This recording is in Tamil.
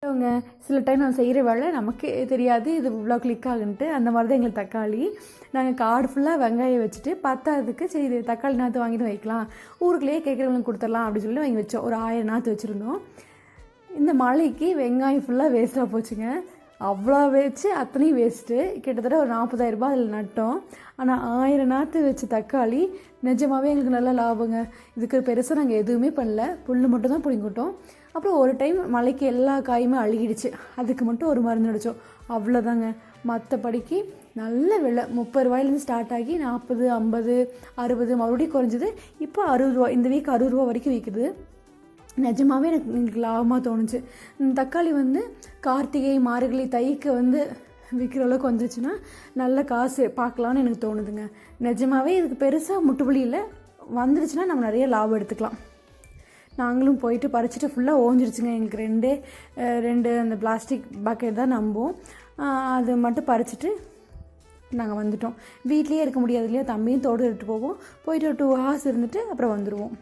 அவங்க சில டைம் நான் செய்கிற வேலை நமக்கு தெரியாது இது இவ்வளோ கிளிக் ஆகுன்ட்டு. அந்த மாதிரி தான் எங்களுக்கு தக்காளி. நாங்கள் காடு ஃபுல்லாக வெங்காயம் வச்சுட்டு பத்தாததுக்கு சரி இது தக்காளி நாற்று வாங்கிட்டு வைக்கலாம், ஊருக்குள்ளேயே கேட்குறவங்களுக்கு கொடுத்துடலாம் அப்படின்னு சொல்லி வாங்கி வச்சோம். ஒரு 1000 நாற்று வச்சுருந்தோம். இந்த மழைக்கு வெங்காயம் ஃபுல்லாக வேஸ்ட்டாக போச்சுங்க. அவ்வளோ வச்சு அத்தனையும் வேஸ்ட்டு. கிட்டத்தட்ட ஒரு 40,000 அதில் நட்டோம். ஆனால் 1000 நாற்று வச்சு தக்காளி நிஜமாகவே எங்களுக்கு நல்லா லாபங்க. இதுக்கு பெருசாக நாங்கள் எதுவுமே பண்ணல, புல் மட்டும் தான் பிடிங்கிட்டோம். அப்புறம் ஒரு டைம் மழைக்கு எல்லா காயுமே அழுகிடுச்சு, அதுக்கு மட்டும் ஒரு மருந்து அடித்தோம், அவ்வளோதாங்க. மற்றபடிக்கு நல்ல விலை 30 ரூபாயிலேருந்து ஸ்டார்ட் ஆகி 40, 50, 60 மறுபடியும் குறைஞ்சிது. இப்போ 60 ரூபா, இந்த வீக் 60 ரூபா வரைக்கும் விற்குது. நிஜமாகவே எனக்கு லாபமாக தோணுச்சு. தக்காளி கார்த்திகை மார்கழி தைக்கு விற்கிற அளவுக்கு வந்துருச்சுன்னா நல்ல காசு பார்க்கலான்னு எனக்கு தோணுதுங்க. நிஜமாகவே இதுக்கு பெருசாக முட்டுப்புள்ளி இல்லை, வந்துருச்சுன்னா நம்ம நிறைய லாபம் எடுத்துக்கலாம். நாங்களும் போயிட்டு பறிச்சுட்டு ஃபுல்லாக ஓஞ்சிருச்சுங்க. எங்களுக்கு ரெண்டு அந்த பிளாஸ்டிக் பக்கெட் தான் நம்புவோம். அது மட்டும் பறிச்சுட்டு நாங்கள் வந்துட்டோம். வீட்லேயே இருக்க முடியாது இல்லையா, தம்பியும் தோடு எடுத்து போவோம். போயிட்டு ஒரு 2 hours இருந்துட்டு அப்புறம் வந்துடுவோம்.